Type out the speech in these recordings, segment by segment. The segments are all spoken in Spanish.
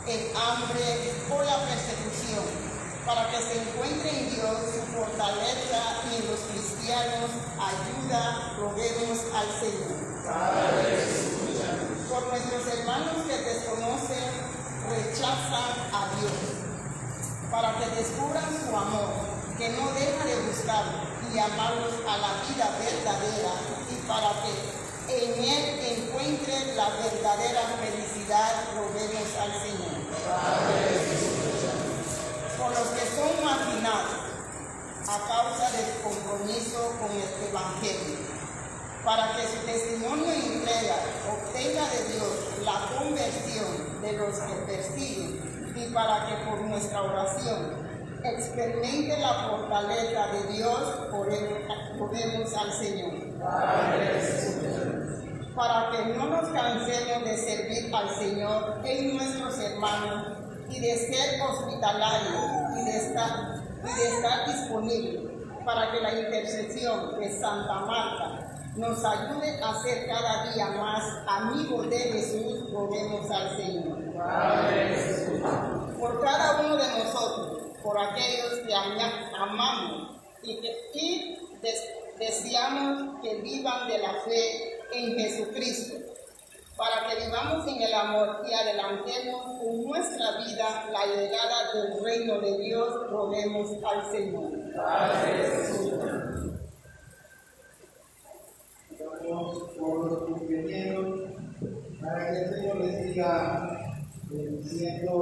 el hambre o la persecución, para que se encuentre en Dios su fortaleza y en los cristianos ayuda, roguemos al Señor. Por nuestros hermanos que desconocen, rechazan a Dios, para que descubran su amor, que no deja de buscar y amarlos a la vida verdadera, y para que en Él encuentren la verdadera felicidad, roguemos al Señor. Por los que son marginados a causa del compromiso con el Evangelio, para que su testimonio y entrega obtenga de Dios la conversión de los que persiguen, y para que por nuestra oración experimente la fortaleza de Dios, oremos al Señor. Para que no nos cansemos de servir al Señor en nuestros hermanos y de ser hospitalarios y de estar disponibles, para que la intercesión de Santa Marta nos ayude a ser cada día más amigos de Jesús, roguemos al Señor. Por cada uno de nosotros, por aquellos que amamos y deseamos que vivan de la fe en Jesucristo, para que vivamos en el amor y adelantemos con nuestra vida la llegada del reino de Dios, roguemos al Señor. Por los compañeros, para que el Señor les siga diciendo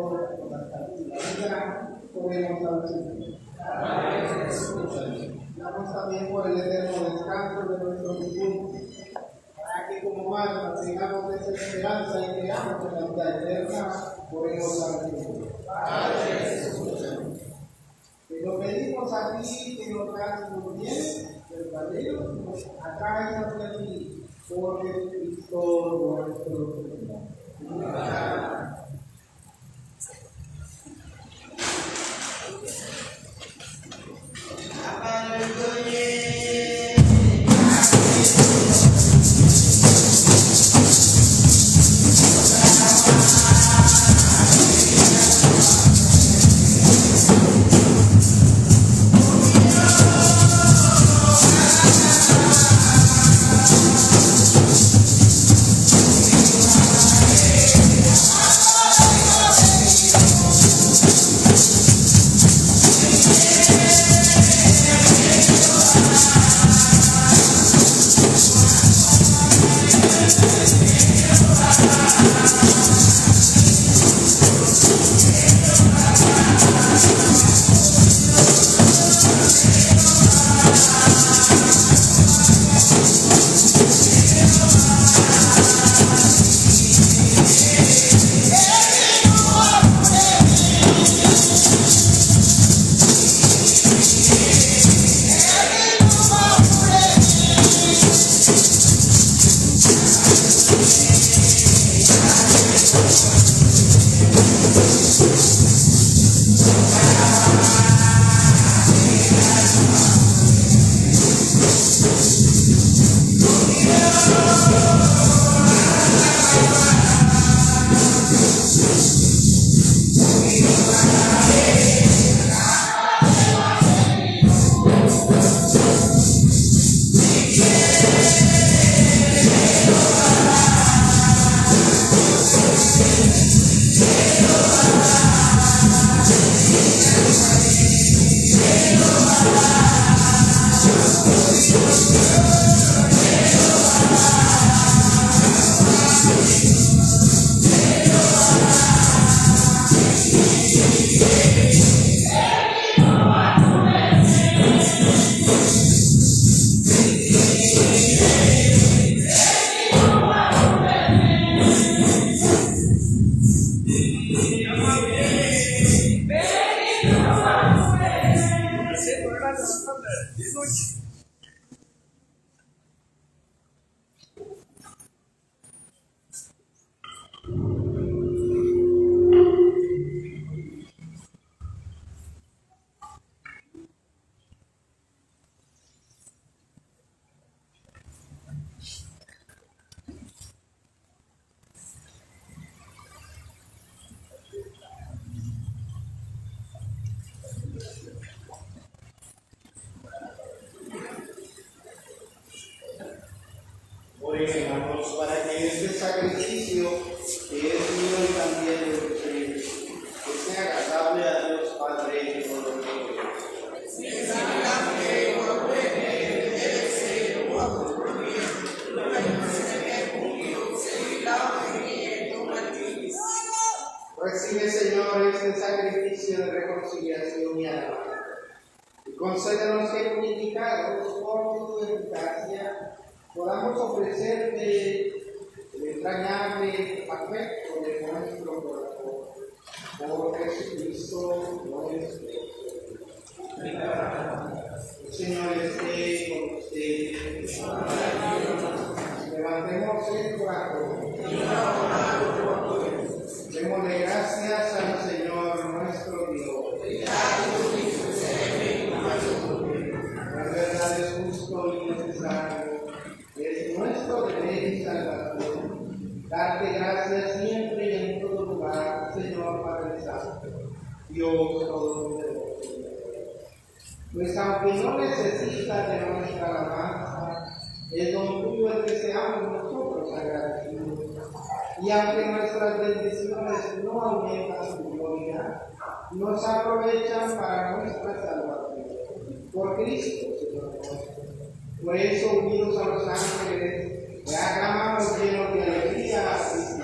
la vida, oremos al Señor. Damos también por el eterno descanso de nuestros difuntos, para que como Marta tengamos esa esperanza y creamos en la vida eterna, oremos al Señor. Te lo pedimos a ti que nos hagas muy bien, verdadero, acá es de ti, por Jesucristo nuestro Señor. Oren, hermanos, para que este sacrificio que es mío y también de ustedes, que sea agradable a Dios Padre Todopoderoso. Recibe, Señor, este sacrificio de reconciliación y alabanza. Y concédenos que, purificados por tu eficacia, podamos ofrecerte el entrañable afecto de nuestro corazón. Por Jesucristo nuestro. El Señor esté con ustedes. Levantemos el corazón. Démosle gracias al Señor nuestro Dios. La verdad es justo y necesario. Es nuestro deber y salvación. Darte gracias siempre y en todo lugar, Señor Padre Santo, Dios Todopoderoso. Pues aunque no necesita de nuestra alabanza, es don tuyo el que seamos nosotros agradecidos. Y aunque nuestras bendiciones no aumentan su gloria, nos aprovechan para nuestra salvación. Por Cristo, Señor nuestro. Por eso, unidos a los ángeles, le aclamamos llenos de alegría a Cristo.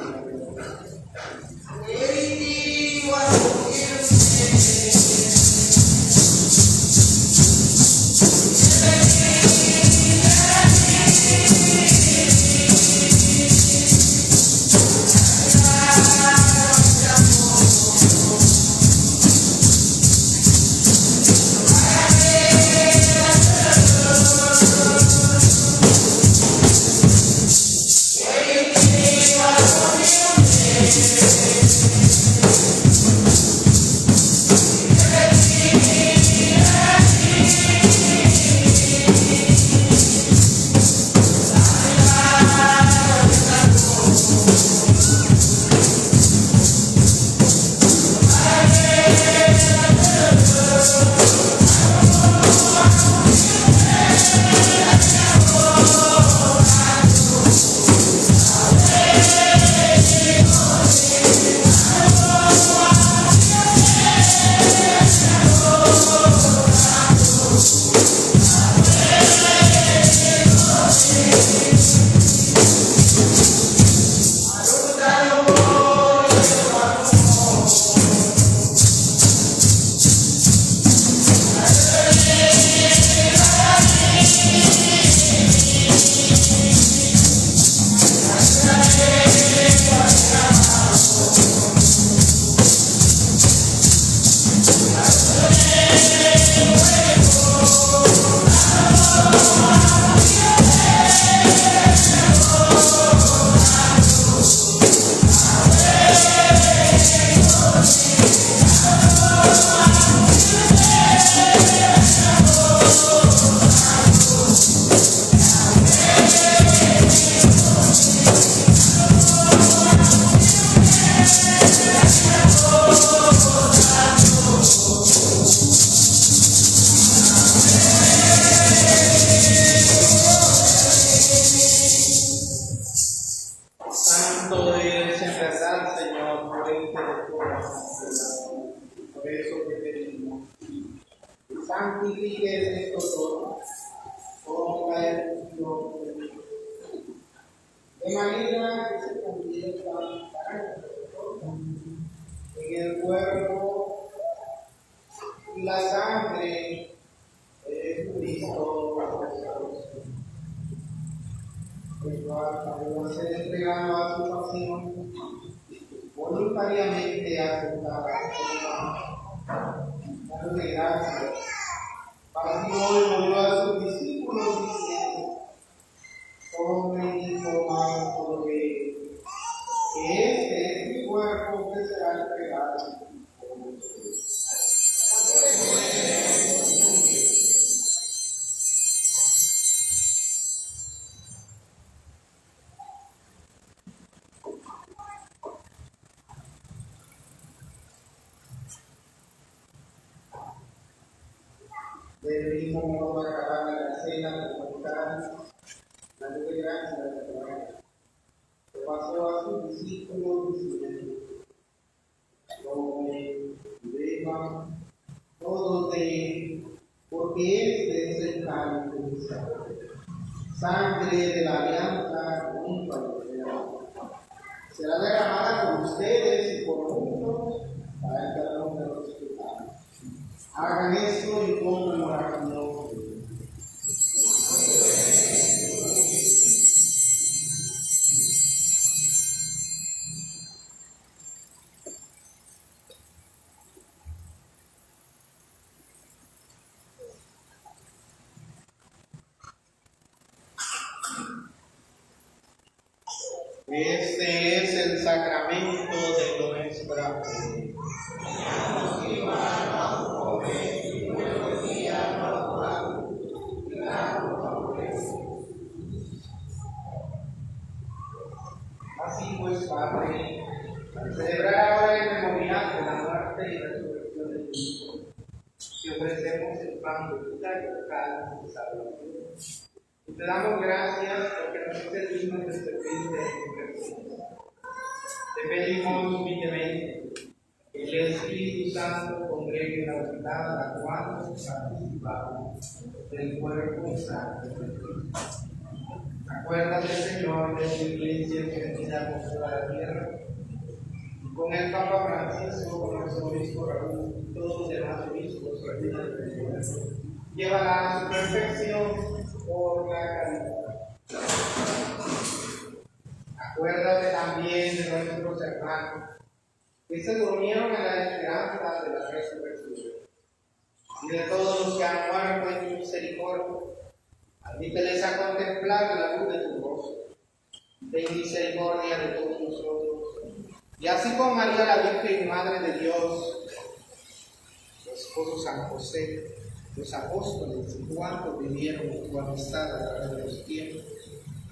Santifique esto todo, con la ejecución de Dios. De manera que se convierta en el cuerpo y la sangre de Cristo. El cual se entregando a su pasión, voluntariamente aceptada dándole gracias. Así hoy volvió a sus discípulos diciendo: tomen y coman todo ello, que este es mi cuerpo que será entregado por ustedes. Del mismo modo acabar la cena comunitaria, dándole gracias discípulos diciendo: tomen y beban todos de él, porque este es el cáliz de mi sangre de la alianza junto al Eterno. Será derramada por ustedes y por muchos para el perdón de los pecados. Hagan esto en conmemoración de mí. Este es el sacramento de nuestra fe. Así pues, Padre, al celebrar ahora el memorial de la muerte y resurrección de Cristo, te ofrecemos el pan de vida y el cáliz de salvación. Y te damos gracias porque nos haces dignos de servirte en persona. Te pedimos humildemente que el Espíritu Santo congregue la unidad a la cual participamos del cuerpo y sangre de Cristo. Acuérdate, Señor, de tu iglesia que venida por toda la tierra, y con el Papa Francisco, con nuestro obispo Raúl y todos los demás obispos que ayudan a la iglesia. Llévala a su perfección por la caridad. Acuérdate también de nuestros hermanos que se durmieron en la esperanza de la resurrección, y de todos los que han muerto en tu misericordia. Admíteles a contemplar la luz de tu rostro. Ten misericordia de todos nosotros. Y así con María, la Virgen y Madre de Dios, su esposo San José, los apóstoles y cuantos vivieron en tu amistad a través de los tiempos,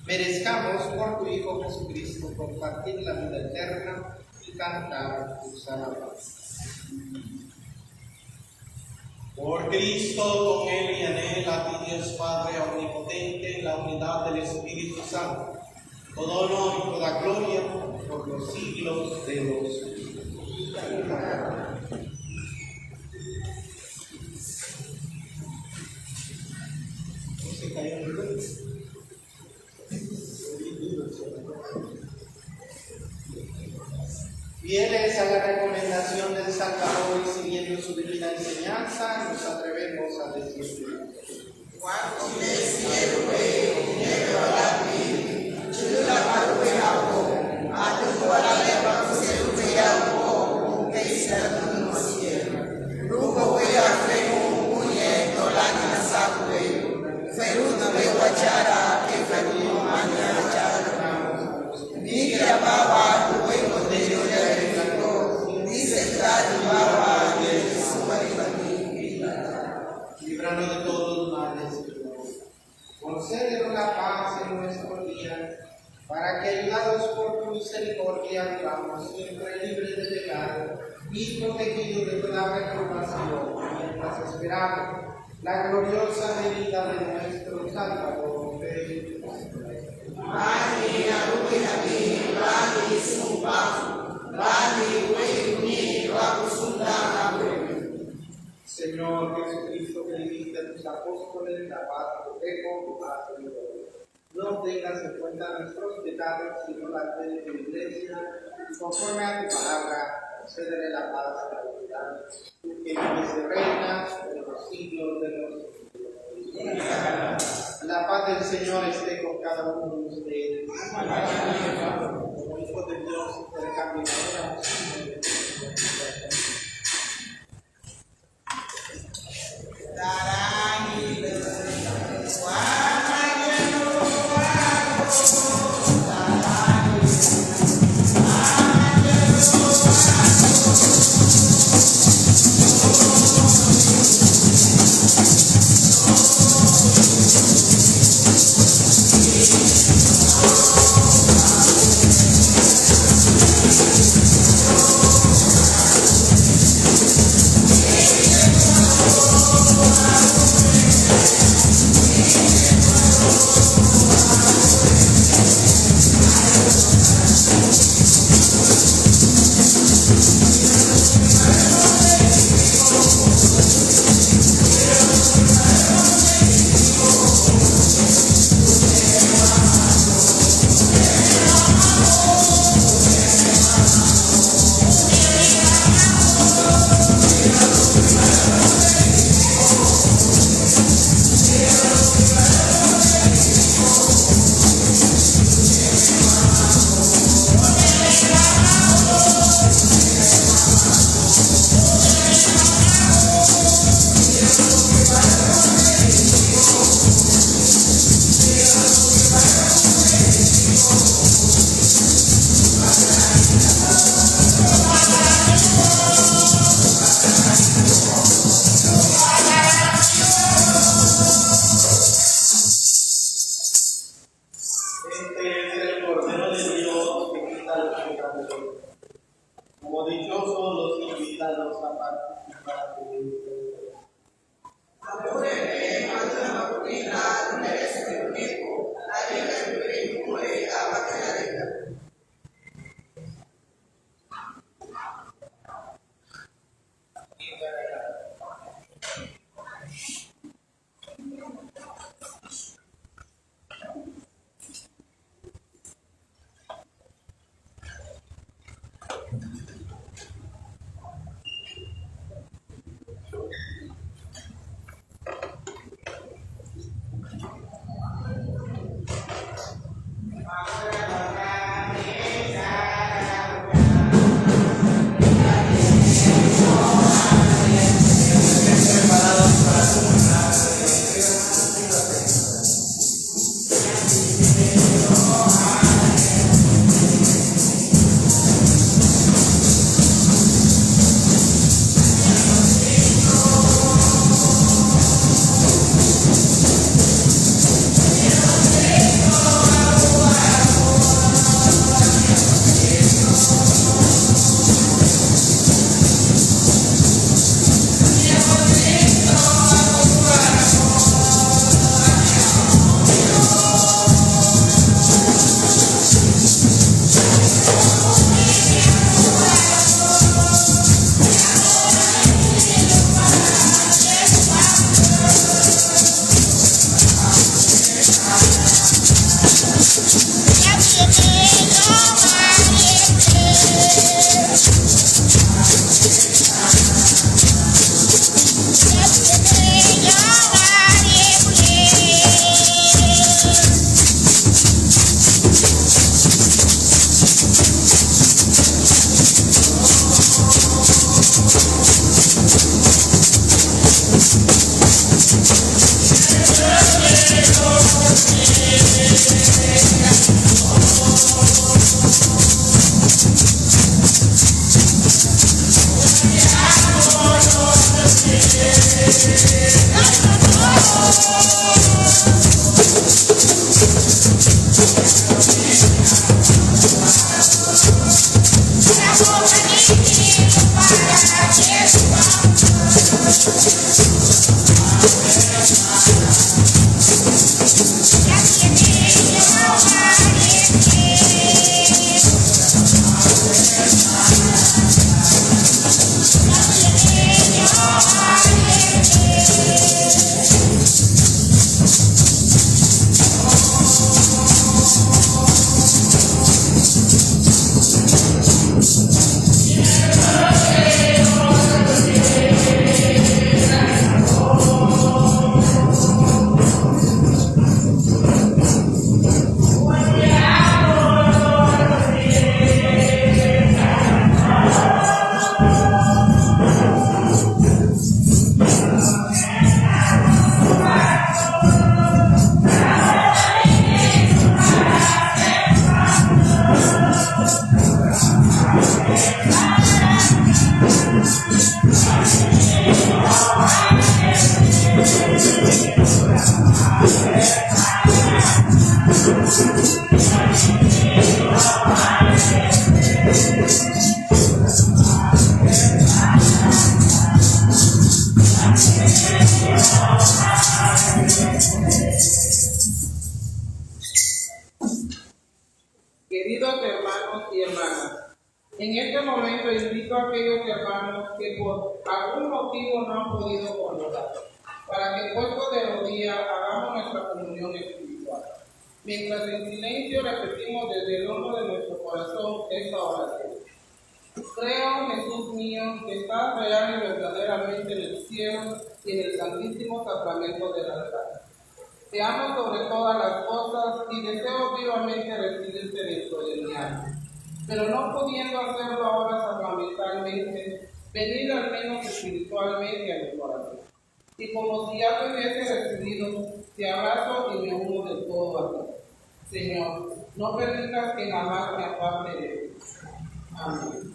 merezcamos por tu Hijo Jesucristo compartir la vida eterna y cantar tus alabanzas. Por Cristo, con Él y en Él, a ti Dios Padre omnipotente, en la unidad del Espíritu Santo, todo honor y toda gloria por los siglos de los siglos. Se cayó el reloj. Fieles a la recomendación del Salvador y siguiendo su divina enseñanza, nos atrevemos a decir: Cuando me sirve, llevo a la vida, yo la pago a tu corazón para ser algo que está en tu cielo. Luego voy a hacer un puñeto la casa de Ferudo de Guachara, que Ferudo mañana chara. Mira, baba, tu huevo de yo le dice baba, y su marido. Líbranos de todos los males, concédenos la paz en nuestro día, para que, ayudados por tu misericordia, vivamos siempre libres de pecado y protegidos de toda perturbación, mientras esperamos la gloriosa venida de nuestro Salvador Jesucristo. Señor Jesucristo, que dijiste a tus apóstoles: la paz os dejo, paz os doy. No tengas en cuenta nuestros pecados, sino la fe de tu iglesia, y conforme a tu palabra, concédele la paz a la humanidad, tú que vives y reinas de los siglos de los siglos. La paz del Señor esté con cada uno de ustedes. Como hijos de Dios, intercambien oración. momento invito a aquellos hermanos que por algún motivo no han podido colaborar, para que puesto de rodillas hagamos nuestra comunión espiritual. Mientras en silencio repetimos desde el hondo de nuestro corazón esta oración. Creo, Jesús mío, que estás real y verdaderamente en el cielo y en el santísimo sacramento del altar. Te amo sobre todas las cosas y deseo vivamente recibirte dentro de mi alma. Pero no pudiendo hacerlo ahora sacramentalmente, venid al menos espiritualmente a mi corazón. Y como si ya te hubiese recibido, te abrazo y me uno del todo a ti. Señor, no permitas que jamás me aparte de ti. Amén.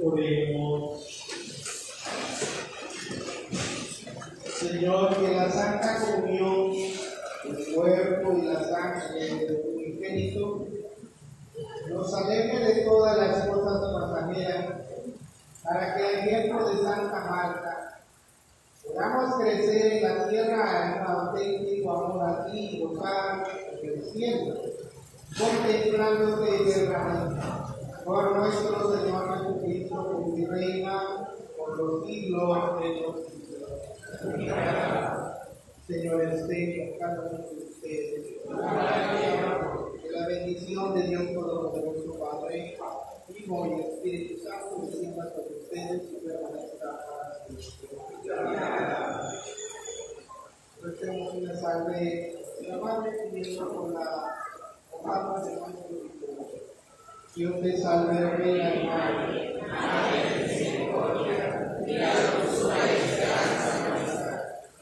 Oremos. Señor, que la Santa Comunión, el cuerpo y la sangre de tu unigénito, nos aleje de todas las cosas pasajeras, para que el ejemplo de Santa Marta podamos crecer en la tierra en un auténtico amor a ti y gozar del cielo, contemplándote eternamente. Por nuestro Señor Jesucristo, que reina por los siglos de los siglos. Señor, esté con cada uno de ustedes. Que la bendición de Dios Todopoderoso, Padre, Hijo y Espíritu Santo, descienda sobre ustedes y permanezca para siempre. Recemos una salve de la Madre comienza con la palabra de nuestro Dios. Dios te salve, reina y madre. Madre de misericordia, mira dulzura y esperanza nuestra.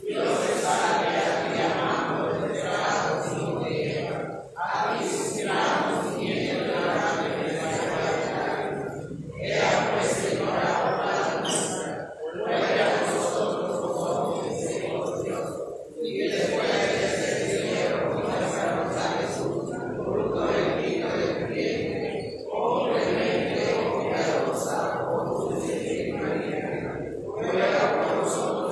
Dios te salve, a ti amamos, desgraciados hijos de Eva. A ti suspiramos, gimiendo en la madre de nuestra carne. Ea pues, Señora, abogada nuestra, vuelve a nosotros los ojos misericordiosos, y que después de este cielo, con nuestra rosa Jesús, fruto del niño de tu vientre, oh piadosa, oh dulce María, ruega por nosotros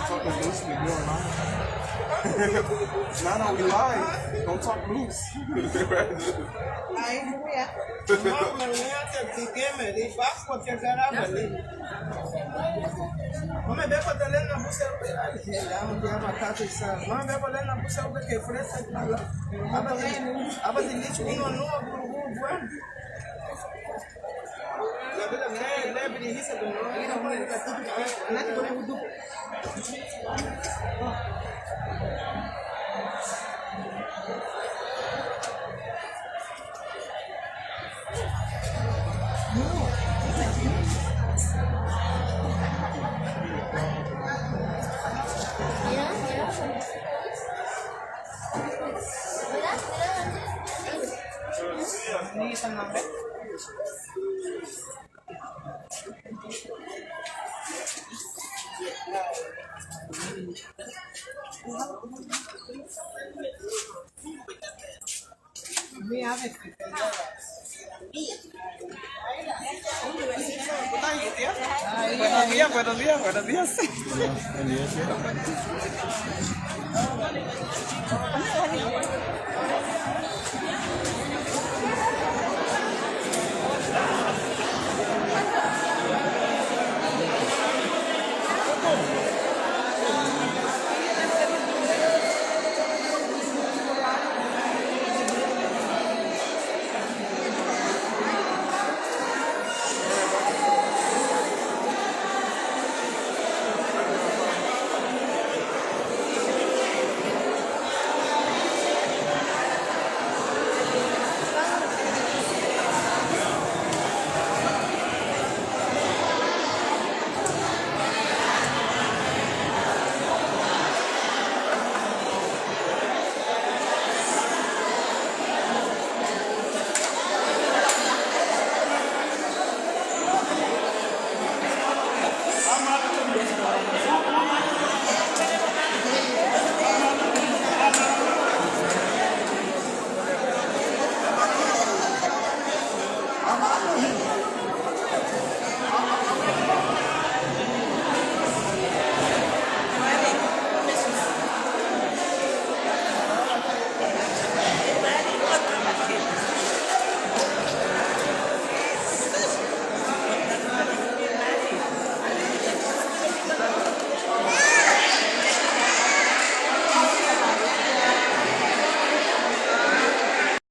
Talking loose when you're lying. Not only lying, don't talk loose. Buenos días.